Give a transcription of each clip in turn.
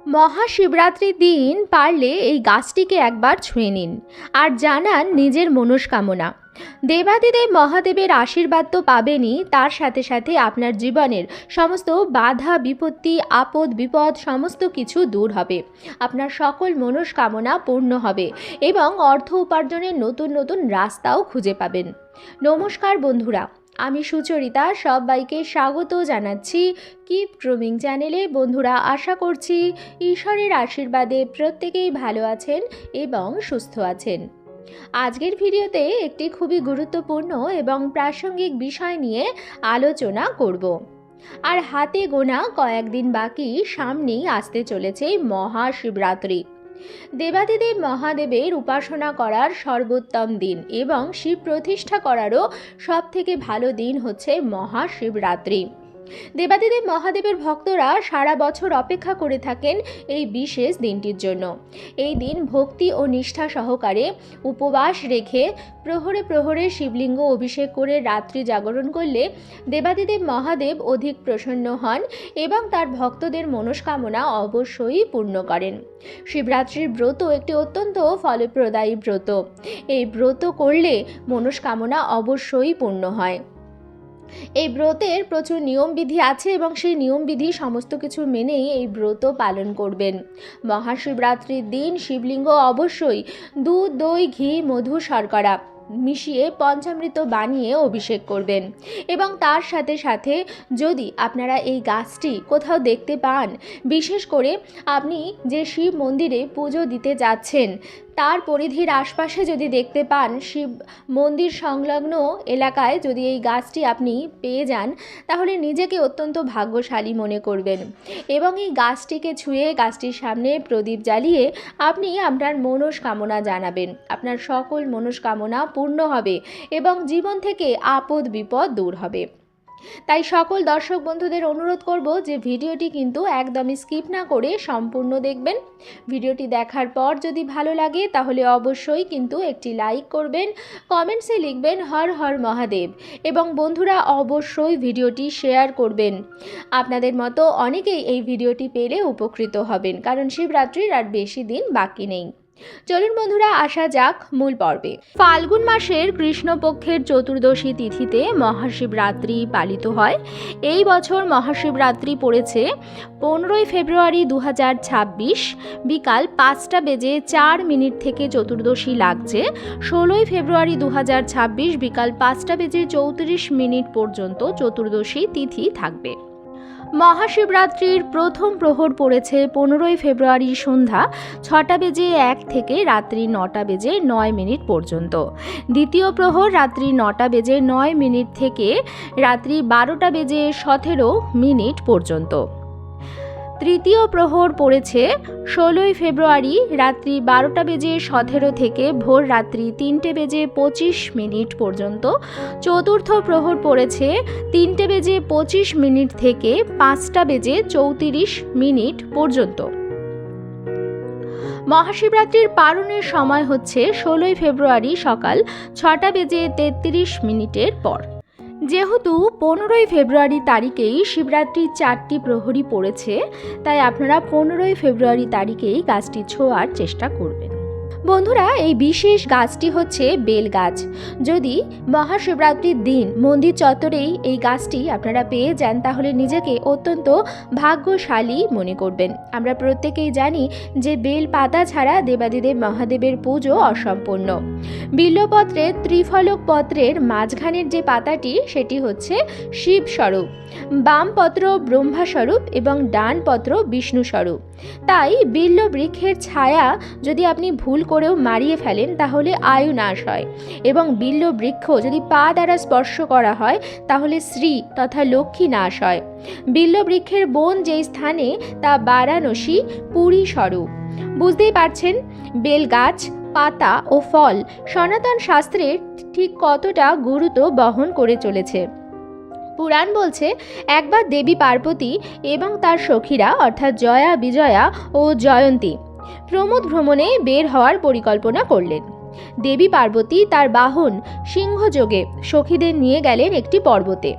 মহাশিবরাত্রির দিন পারলে এই গাছটিকে একবার ছুঁয়ে নিন আর জানান নিজের মনস্কামনা। দেবাদিদেব মহাদেবের আশীর্বাদ তো পাবেনই, তার সাথে সাথে আপনার জীবনের সমস্ত বাধা বিপত্তি আপদ বিপদ সমস্ত কিছু দূর হবে, আপনার সকল মনস্কামনা পূর্ণ হবে এবং অর্থ উপার্জনের নতুন নতুন রাস্তাও খুঁজে পাবেন। নমস্কার বন্ধুরা, আমি সুচরিতা সবাইকে স্বাগত জানাচ্ছি কিপ গ্রুমিং চ্যানেলে। বন্ধুরা, আশা করছি ঈশ্বরের আশীর্বাদে প্রত্যেকেই ভালো আছেন এবং সুস্থ আছেন। আজকের ভিডিওতে একটি খুবই গুরুত্বপূর্ণ এবং প্রাসঙ্গিক বিষয় নিয়ে আলোচনা করব। আর হাতে গোনা কয়েকদিন বাকি, সামনেই আসতে চলেছে মহাশিবরাত্রি। দেবাদিদেব মহাদেবের উপাসনা করার সর্বোত্তম দিন এবং শিব প্রতিষ্ঠা করারও সবথেকে ভালো দিন হচ্ছে মহাশিবরাত্রি। দেবাদিদেব মহাদেবের ভক্তরা সারা বছর অপেক্ষা করে থাকেন এই বিশেষ দিনটির জন্য। এই দিন ভক্তি ও নিষ্ঠা সহকারে উপবাস রেখে প্রহরে প্রহরে শিবলিঙ্গ অভিষেক করে রাত্রি জাগরণ করলে দেবাদিদেব মহাদেব অধিক প্রসন্ন হন এবং তার ভক্তদের মনস্কামনা অবশ্যই পূর্ণ করেন। শিবরাত্রির ব্রত একটি অত্যন্ত ফলপ্রদায়ী ব্রত। এই ব্রত করলে মনস্কামনা অবশ্যই পূর্ণ হয়। এই ব্রতের প্রচুর নিয়মবিধি আছে এবং সেই নিয়মবিধি সমস্ত কিছু মেনেই এই ব্রত পালন করবেন। মহাশিবরাত্রির দিন শিবলিঙ্গ অবশ্যই দুধ দই ঘি মধু শর্করা মিশিয়ে পঞ্চামৃত বানিয়ে অভিষেক করবেন এবং তার সাথে সাথে যদি আপনারা এই গাছটি কোথাও দেখতে পান, বিশেষ করে আপনি যে শিব মন্দিরে পুজো দিতে যাচ্ছেন তার পরিধির আশপাশে যদি দেখতে পান, শিব মন্দির সংলগ্ন এলাকায় যদি এই গাছটি আপনি পেয়ে যান, তাহলে নিজেকে অত্যন্ত ভাগ্যশালী মনে করবেন এবং এই গাছটিকে ছুঁয়ে গাছটির সামনে প্রদীপ জ্বালিয়ে আপনি আপনার মনস্কামনা জানাবেন। আপনার সকল মনস্কামনা পূর্ণ হবে এবং জীবন থেকে আপদ বিপদ দূর হবে। তাই সকল দর্শক বন্ধুদের অনুরোধ করব যে ভিডিওটি কিন্তু একদমই স্কিপ না করে সম্পূর্ণ দেখবেন। ভিডিওটি দেখার পর যদি ভালো লাগে তাহলে অবশ্যই কিন্তু একটি লাইক করবেন, কমেন্টসে লিখবেন হর হর মহাদেব এবং বন্ধুরা অবশ্যই ভিডিওটি শেয়ার করবেন। আপনাদের মতো অনেকেই এই ভিডিওটি পেলে উপকৃত হবেন, কারণ শিবরাত্রির আর বেশি দিন বাকি নেই। চলুন বন্ধুরা, আসা যাক মূল পর্বে। ফাল্গুন মাসের কৃষ্ণপক্ষের চতুর্দশী তিথিতে মহাশিবরাত্রি পালিত হয়। এই বছর মহাশিবরাত্রি পড়েছে 15ই ফেব্রুয়ারি 2026 বিকাল 5:04 থেকে চতুর্দশী লাগছে 16ই ফেব্রুয়ারি 2026 বিকাল 5:34 পর্যন্ত চতুর্দশী তিথি থাকবে। মহাশিবরাত্রির প্রথম প্রহর পড়েছে 15ই ফেব্রুয়ারি সন্ধ্যা 6:01 থেকে রাত্রি 9:09 পর্যন্ত। দ্বিতীয় প্রহর রাত্রি 9:09 থেকে রাত্রি 12:17 পর্যন্ত। তৃতীয় প্রহর পড়েছে 16ই ফেব্রুয়ারি রাত্রি 12:17 থেকে ভোর রাত্রি 3:25 পর্যন্ত। চতুর্থ প্রহর পড়েছে 3:25 থেকে 5:34 পর্যন্ত। মহাশিবরাত্রির পালনের সময় হচ্ছে 16ই ফেব্রুয়ারি সকাল 6:33 পর। যেহেতু 15ই ফেব্রুয়ারি তারিখেই শিবরাত্রির 4টি প্রহরী পড়েছে, তাই আপনারা 15ই ফেব্রুয়ারি তারিখেই গাছটি ছোঁয়ার চেষ্টা করবেন। বন্ধুরা, এই বিশেষ গাছটি হচ্ছে বেল গাছ। যদি মহাশিবরাত্রির দিন মন্দির চত্বরেই এই গাছটি আপনারা পেয়ে যান, তাহলে নিজেকে অত্যন্ত ভাগ্যশালী মনে করবেন। আমরা প্রত্যেকেই জানি যে বেল পাতা ছাড়া দেবাদিদেব মহাদেবের পুজো অসম্পূর্ণ। বিল্বপত্রের ত্রিফলক পত্রের মাঝখানের যে পাতাটি, সেটি হচ্ছে শিব স্বরূপ, বাম পত্র ব্রহ্মা স্বরূপ এবং ডান পত্র বিষ্ণু স্বরূপ। তাই বিল্ব বৃক্ষের ছায়া যদি আপনি ভুল করেও মারিয়ে ফেলেন তাহলে আয়ু নাশ হয় এবং বিল্ব বৃক্ষ যদি পা দ্বারা স্পর্শ করা হয় তাহলে শ্রী তথা লক্ষ্মী নাশ হয়। বিল্ব বৃক্ষের বন যেই স্থানে তা বারাণসী পুরী স্বরূপ। বুঝতেই পারছেন বেল গাছ, পাতা ও ফল সনাতন শাস্ত্রের ঠিক কতটা গুরুত্ব বহন করে চলেছে। পুরাণ বলছে একবার দেবী পার্বতী এবং তার সখীরা অর্থাৎ জয়া বিজয়া ও জয়ন্তী প্রমোদ ভ্রমণে বের হওয়ার পরিকল্পনা করলেন। দেবী পার্বতী তার বাহন সিংহযোগে সখীদের নিয়ে গেলেন একটি পর্বতে।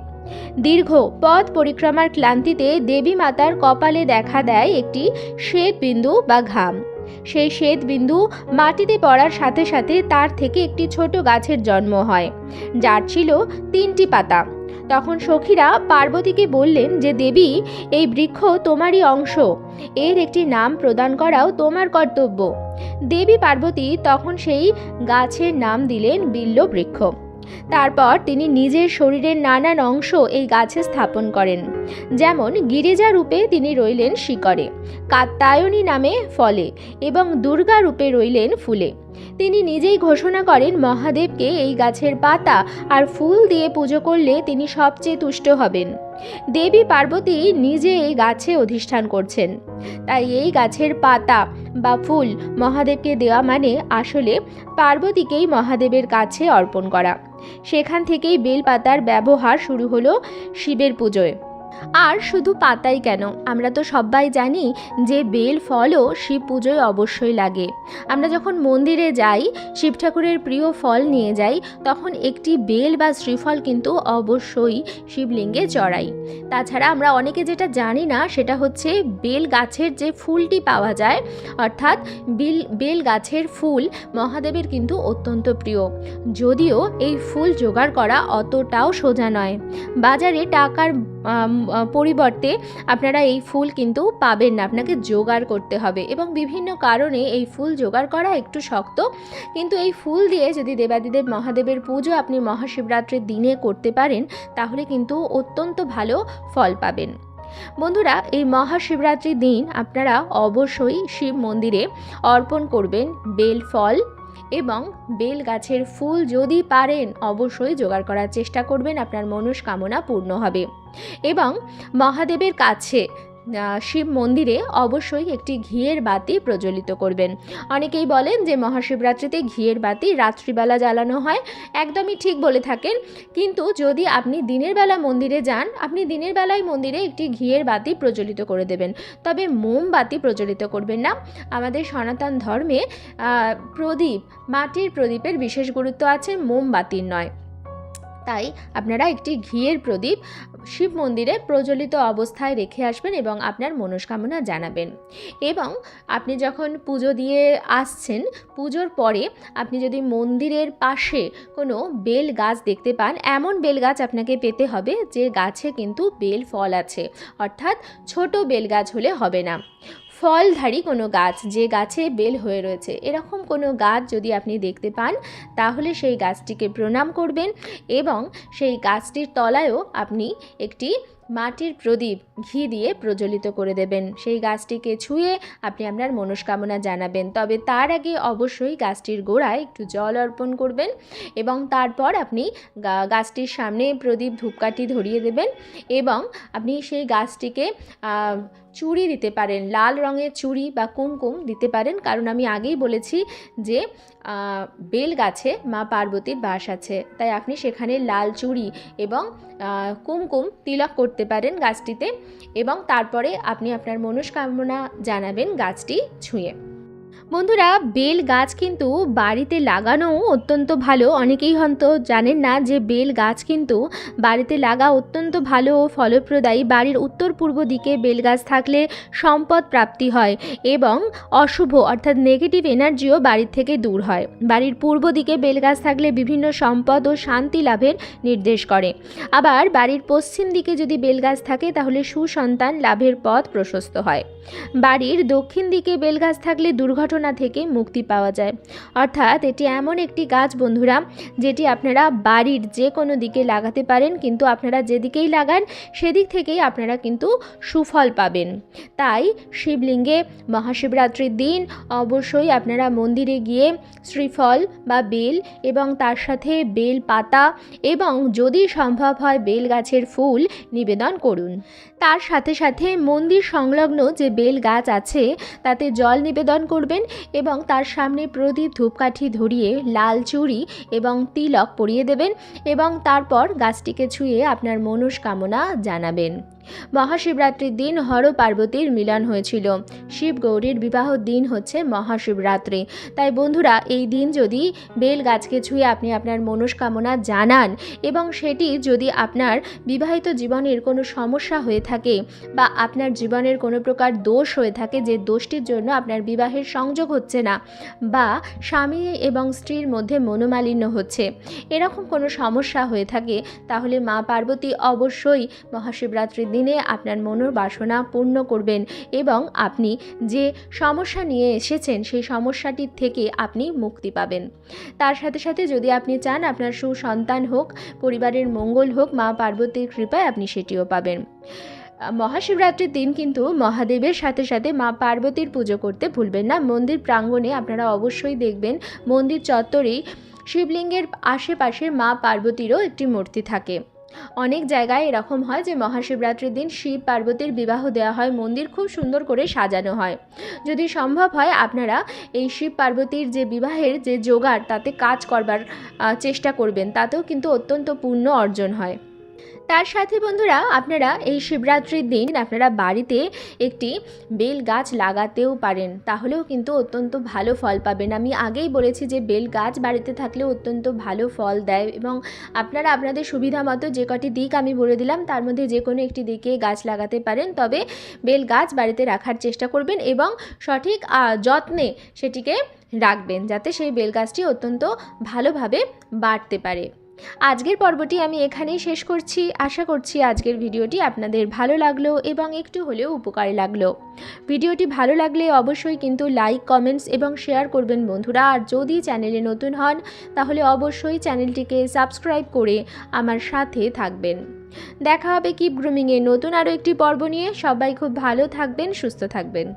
দীর্ঘ পথ পরিক্রমার ক্লান্তিতে দেবী মাতার কপালে দেখা দেয় একটি শ্বেত বিন্দু বা ঘাম। সেই শ্বেত বিন্দু মাটিতে পড়ার সাথে সাথে তার থেকে একটি ছোট গাছের জন্ম হয়, যার ছিল 3টি পাতা। তখন সখীরা পার্বতীকে বললেন যে দেবী, এই বৃক্ষ তোমারই অংশ, এর একটি নাম প্রদান করাও তোমার কর্তব্য। দেবী পার্বতী তখন সেই গাছের নাম দিলেন বিল্ব বৃক্ষ। তারপর তিনি নিজের শরীরের নানান অংশ এই গাছে স্থাপন করেন। যেমন গিরিজা রূপে তিনি রইলেন শিকড়ে, কাত্যায়নী নামে ফলে এবং দুর্গা রূপে রইলেন ফুলে। তিনি নিজেই ঘোষণা করেন মহাদেবকে এই গাছের পাতা আর ফুল দিয়ে পুজো করলে তিনি সবচেয়ে তুষ্ট হবেন। দেবী পার্বতী নিজে এই গাছে অধিষ্ঠান করছেন। তাই এই গাছের পাতা বা ফুল মহাদেবকে দেওয়া মানে আসলে পার্বতীকেই মহাদেবের কাছে অর্পণ করা। সেখান থেকেই বেলপাতার ব্যবহার শুরু হলো শিবের পুজোয়। আর শুধু পাতাই কেন, আমরা তো সবাই জানি যে বেল ফলও শিব পুজোয় অবশ্যই লাগে। আমরা যখন মন্দিরে যাই, শিব ঠাকুরের প্রিয় ফল নিয়ে যাই, তখন একটি বেল বা শ্রীফল কিন্তু অবশ্যই শিবলিঙ্গে চড়াই। তাছাড়া আমরা অনেকে যেটা জানি না সেটা হচ্ছে বেল গাছের যে ফুলটি পাওয়া যায়, অর্থাৎ বেল গাছের ফুল মহাদেবের কিন্তু অত্যন্ত প্রিয়। যদিও এই ফুল জোগাড় করা অতটাও সোজা নয়। বাজারে টাকার পরিবর্তে আপনারা এই ফুল কিন্তু পাবেন না, আপনাকে জোগাড় করতে হবে এবং বিভিন্ন কারণে এই ফুল জোগাড় করা একটু শক্ত। কিন্তু এই ফুল দিয়ে যদি দেবাদিদেব মহাদেবের পুজো আপনি মহাশিবরাত্রির দিনে করতে পারেন, তাহলে কিন্তু অত্যন্ত ভালো ফল পাবেন। বন্ধুরা, এই মহাশিবরাত্রির দিন আপনারা অবশ্যই শিব মন্দিরে অর্পণ করবেন বেল ফল এবং বেল গাছের ফুল। যদি পারেন অবশ্যই জোগাড় করার চেষ্টা করবেন, আপনার মনস্কামনা পূর্ণ হবে। এবং মহাদেবের কাছে শিব মন্দিরে অবশ্যই একটি ঘিয়ের বাতি প্রজ্বলিত করবেন। অনেকেই বলেন যে মহাশিবরাত্রিতে ঘিয়ের বাতি রাত্রিবেলা জ্বালানো হয়। একদমই ঠিক বলে থাকেন, কিন্তু যদি আপনি দিনের বেলা মন্দিরে যান, আপনি দিনের বেলায় মন্দিরে একটি ঘিয়ের বাতি প্রজ্বলিত করে দেবেন, তবে মোমবাতি প্রজ্বলিত করবেন না। আমাদের সনাতন ধর্মে প্রদীপ, মাটির প্রদীপের বিশেষ গুরুত্ব আছে, মোমবাতির নয়। তাই আপনারা একটি ঘিয়ের প্রদীপ শিব মন্দিরে প্রজ্বলিত অবস্থায় রেখে আসবেন এবং আপনার মনস্কামনা জানাবেন। এবং আপনি যখন পুজো দিয়ে আসছেন, পুজোর পরে আপনি যদি মন্দিরের পাশে কোনো বেল গাছ দেখতে পান, এমন বেল গাছ আপনাকে পেতে হবে যে গাছে কিন্তু বেল ফল আছে, অর্থাৎ ছোট বেল গাছ হলে হবে না। ফলধারী কোনো গাছ, যে গাছে বেল হয়ে রয়েছে, এরকম কোনো গাছ যদি আপনি দেখতে পান, তাহলে সেই গাছটিকে প্রণাম করবেন এবং সেই গাছটির তলায়ও আপনি একটি মাটির প্রদীপ ঘি দিয়ে প্রজ্বলিত করে দেবেন। সেই গাছটিকে ছুঁয়ে আপনি আপনার মনস্কামনা জানাবেন। তবে তার আগে অবশ্যই গাছটির গোড়ায় একটু জল অর্পণ করবেন এবং তারপর আপনি গাছটির সামনে প্রদীপ ধূপকাঠি ধরিয়ে দেবেন এবং আপনি সেই গাছটিকে চুড়ি দিতে পারেন, লাল রঙের চুড়ি বা কুমকুম দিতে পারেন। কারণ আমি আগেই বলেছি যে বেল গাছে মা পার্বতীর বাস আছে, তাই আপনি সেখানে লাল চুড়ি এবং কুমকুম তিলক করতে পারেন গাছটিতে এবং তারপরে আপনি আপনার মনস্কামনা জানাবেন গাছটি ছুঁয়ে। বন্ধুরা, বেল গাছ কিন্তু বাড়িতে লাগানো অত্যন্ত ভালো। অনেকেই হয়তো জানেন না যে বেল গাছ কিন্তু বাড়িতে লাগা অত্যন্ত ভালো ও ফলপ্রদায়ী। বাড়ির উত্তর পূর্ব দিকে বেল গাছ থাকলে সম্পদ প্রাপ্তি হয় এবং অশুভ অর্থাৎ নেগেটিভ এনার্জিও বাড়ির থেকে দূর হয়। বাড়ির পূর্ব দিকে বেল গাছ থাকলে বিভিন্ন সম্পদ ও শান্তি লাভের নির্দেশ করে। আবার বাড়ির পশ্চিম দিকে যদি বেল গাছ থাকে তাহলে সুসন্তান লাভের পথ প্রশস্ত হয়। বাড়ির দক্ষিণ দিকে বেল গাছ থাকলে দুর্ঘটনা থেকে মুক্তি পাওয়া যায়। অর্থাৎ এটি এমন একটি গাছ বন্ধুরা, যেটি আপনারা বাড়ির যে কোনো দিকে লাগাতে পারেন, কিন্তু আপনারা যেদিকেই লাগান সেদিক থেকেই আপনারা কিন্তু সুফল পাবেন। তাই শিবলিঙ্গে মহাশিবরাত্রির দিন অবশ্যই আপনারা মন্দিরে গিয়ে শ্রীফল বা বেল এবং তার সাথে বেল পাতা এবং যদি সম্ভব হয় বেল গাছের ফুল নিবেদন করুন। তার সাথে সাথে মন্দির সংলগ্ন যে বেল গাছ আছে তাতে জল নিবেদন করবেন এবং তার সামনে প্রদীপ ধূপকাঠি ধরিয়ে লাল চুড়ি এবং তিলক পরিয়ে দেবেন এবং তারপর গাছটিকে ছুঁয়ে আপনার মনস্কামনা জানাবেন। মহাশিবরাত্রির দিন হর পার্বতীর মিলন হয়েছিল। শিব গৌরীর বিবাহ দিন হচ্ছে মহাশিবরাত্রি। তাই বন্ধুরা, এই দিন যদি বেল গাছকে ছুঁয়ে আপনি আপনার মনস্কামনা জানান এবং সেটি যদি আপনার বিবাহিত জীবনের কোনো সমস্যা হয়ে থাকে বা আপনার জীবনের কোনো প্রকার দোষ হয়ে থাকে, যে দোষটির জন্য আপনার বিবাহের সংযোগ হচ্ছে না বা স্বামী এবং স্ত্রীর মধ্যে মনোমালিন্য হচ্ছে, এরকম কোনো সমস্যা হয়ে থাকে, তাহলে মা পার্বতী অবশ্যই মহাশিবরাত্রির দিনে আপনার মনের বাসনা পূর্ণ করবেন এবং আপনি যে সমস্যা নিয়ে এসেছেন সেই সমস্যাটির থেকে আপনি মুক্তি পাবেন। তার সাথে সাথে যদি আপনি চান আপনার সুসন্তান হোক, পরিবারের মঙ্গল হোক, মা পার্বতীর কৃপায় আপনি সেটিও পাবেন। মহাশিবরাত্রির দিন কিন্তু মহাদেবের সাথে সাথে মা পার্বতীর পুজো করতে ভুলবেন না। মন্দির প্রাঙ্গণে আপনারা অবশ্যই দেখবেন মন্দির চত্বরেই শিবলিঙ্গের আশেপাশে মা পার্বতীরও একটি মূর্তি থাকে। অনেক জায়গায় এরকম হয় যে মহাশিবরাত্রির দিন শিব পার্বতীর বিবাহ দেওয়া হয়, মন্দির খুব সুন্দর করে সাজানো হয়। যদি সম্ভব হয় আপনারা এই শিব পার্বতীর যে বিবাহের যে জোগাড় তাতে কাজ করবার চেষ্টা করবেন, তাতেও কিন্তু অত্যন্ত পুণ্য অর্জন হয়। তার সাথে বন্ধুরা, আপনারা এই শিবরাত্রির দিন আপনারা বাড়িতে একটি বেল গাছ লাগাতেও পারেন, তাহলেও কিন্তু অত্যন্ত ভালো ফল পাবেন। আমি আগেই বলেছি যে বেল গাছ বাড়িতে থাকলে অত্যন্ত ভালো ফল দেয় এবং আপনারা আপনাদের সুবিধা মতো যে কটি দিক আমি বলে দিলাম তার মধ্যে যে কোনো একটি দিকে গাছ লাগাতে পারেন। তবে বেল গাছ বাড়িতে রাখার চেষ্টা করবেন এবং সঠিক যত্নে সেটিকে রাখবেন, যাতে সেই বেল গাছটি অত্যন্ত ভালোভাবে বাড়তে পারে। আজকের পর্বটি আমি এখানেই শেষ করছি। আশা করছি আজকের ভিডিওটি আপনাদের ভালো লাগলো এবং একটু হলেও উপকারে লাগলো। ভিডিওটি ভালো লাগলে অবশ্যই কিন্তু লাইক, কমেন্টস এবং শেয়ার করবেন বন্ধুরা। আর যদি চ্যানেলে নতুন হন তাহলে অবশ্যই চ্যানেলটিকে সাবস্ক্রাইব করে আমার সাথে থাকবেন। দেখা হবে কিপ গ্রুমিংয়ে নতুন আরও একটি পর্ব নিয়ে। সবাই খুব ভালো থাকবেন, সুস্থ থাকবেন।